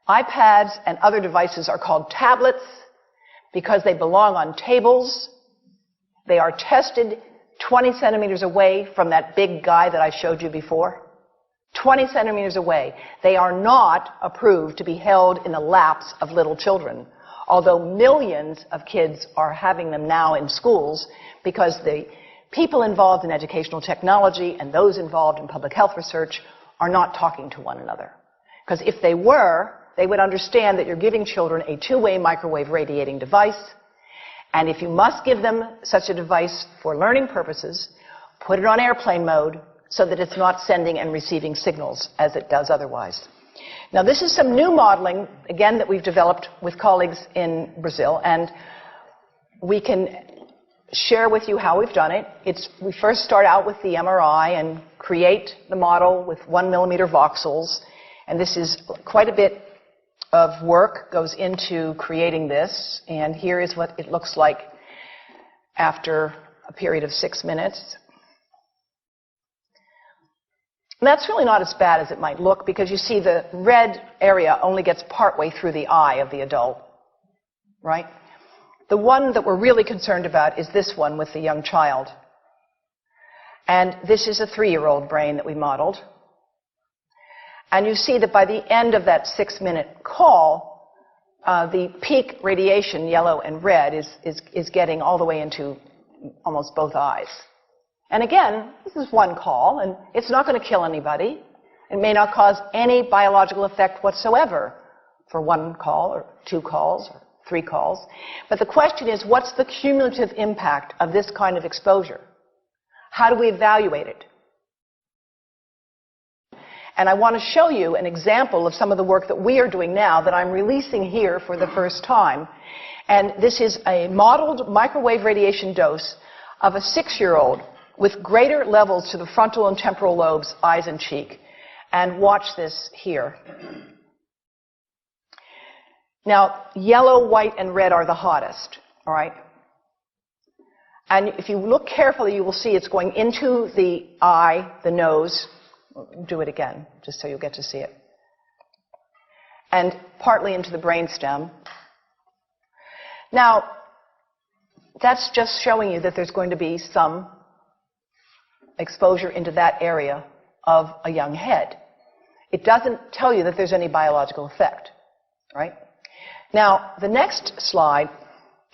iPads and other devices are called tablets because they belong on tables. They are tested 20 centimeters away from that big guy that I showed you before. 20 centimeters away. They are not approved to be held in the laps of little children, although millions of kids are having them now in schools because the people involved in educational technology and those involved in public health research are not talking to one another. Because if they were, they would understand that you're giving children a two-way microwave radiating device, and if you must give them such a device for learning purposes, put it on airplane mode so that it's not sending and receiving signals as it does otherwise. Now, this is some new modeling, again, that we've developed with colleagues in Brazil, and we can share with you how we've done it. We first start out with the MRI and create the model with 1 millimeter voxels, and this is quite a bit of work goes into creating this, and here is what it looks like after a period of 6 minutes. And that's really not as bad as it might look because you see the red area only gets partway through the eye of the adult, right? The one that we're really concerned about is this one with the young child. And this is a 3-year-old brain that we modeled. And you see that by the end of that 6-minute call, the peak radiation, yellow and red, is getting all the way into almost both eyes. And again, this is one call, and it's not going to kill anybody. It may not cause any biological effect whatsoever for 1 call or 2 calls or 3 calls. But the question is, what's the cumulative impact of this kind of exposure? How do we evaluate it? And I want to show you an example of some of the work that we are doing now that I'm releasing here for the first time. And this is a modeled microwave radiation dose of a 6-year-old with greater levels to the frontal and temporal lobes, eyes and cheek. And watch this here. Now, yellow, white, and red are the hottest, all right? And if you look carefully, you will see it's going into the eye, the nose. Do it again, just so you'll get to see it. And partly into the brainstem. Now, that's just showing you that there's going to be some exposure into that area of a young head. It doesn't tell you that there's any biological effect, right? Now, the next slide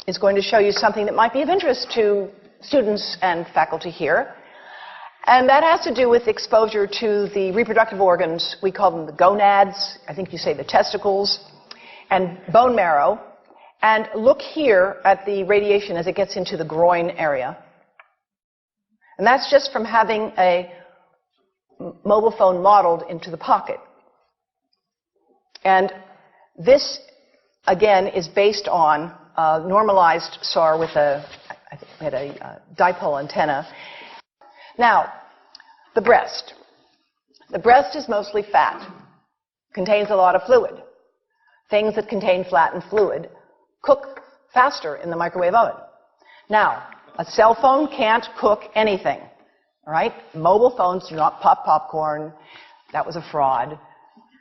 is going to show you something that might be of interest to students and faculty here. And that has to do with exposure to the reproductive organs. We call them the gonads. I think you say the testicles. And bone marrow. And look here at the radiation as it gets into the groin area. And that's just from having a mobile phone modeled into the pocket. And this, again, is based on a normalized SAR with a dipole antenna. Now, the breast. The breast is mostly fat, contains a lot of fluid. Things that contain fat and fluid cook faster in the microwave oven. Now, a cell phone can't cook anything, all right? Mobile phones do not pop popcorn. That was a fraud.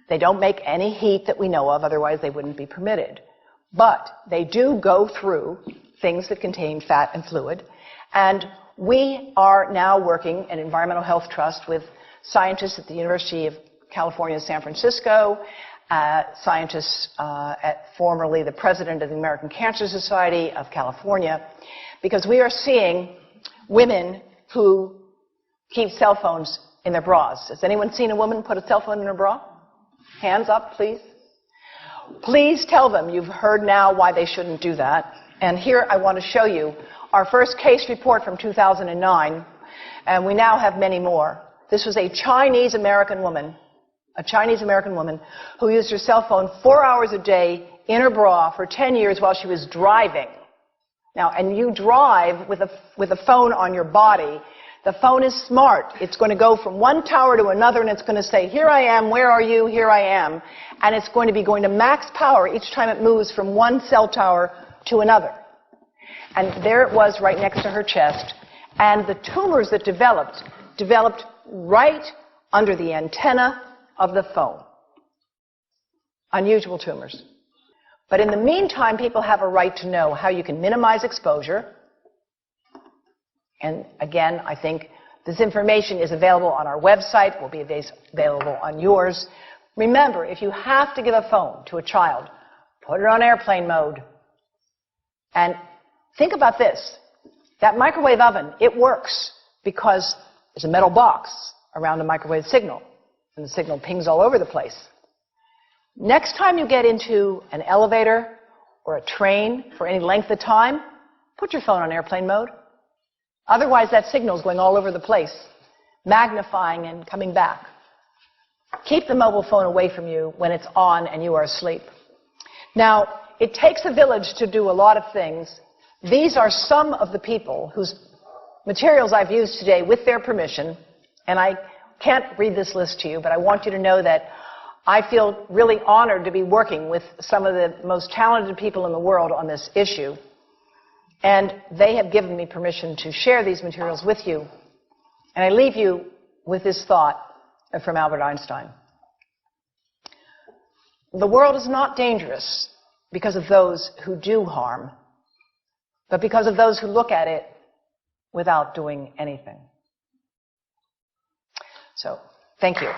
They don't make any heat that we know of, otherwise they wouldn't be permitted. But they do go through things that contain fat and fluid, and we are now working at Environmental Health Trust with scientists at the University of California, San Francisco, scientists at formerly the president of the American Cancer Society of California, because we are seeing women who keep cell phones in their bras. Has anyone seen a woman put a cell phone in her bra? Hands up, please. Please tell them you've heard now why they shouldn't do that. And here I want to show you our first case report from 2009, and we now have many more. This was a Chinese-American woman who used her cell phone 4 hours a day in her bra for 10 years while she was driving. Now, and you drive with a phone on your body. The phone is smart. It's going to go from one tower to another, and it's going to say, here I am, where are you, here I am. And it's going to be going to max power each time it moves from one cell tower to another. And there it was right next to her chest. And the tumors that developed right under the antenna of the phone. unusual tumors. But in the meantime, people have a right to know how you can minimize exposure. And again, I think this information is available on our website, will be available on yours. Remember, if you have to give a phone to a child, put it on airplane mode. And think about this. That microwave oven, it works because there's a metal box around the microwave signal, and the signal pings all over the place. Next time you get into an elevator or a train for any length of time, put your phone on airplane mode. Otherwise, that signal is going all over the place, magnifying and coming back. Keep the mobile phone away from you when it's on and you are asleep. Now, it takes a village to do a lot of things. These are some of the people whose materials I've used today with their permission, and I can't read this list to you, but I want you to know that I feel really honored to be working with some of the most talented people in the world on this issue. And they have given me permission to share these materials with you. And I leave you with this thought from Albert Einstein. The world is not dangerous because of those who do harm, but because of those who look at it without doing anything. So, thank you.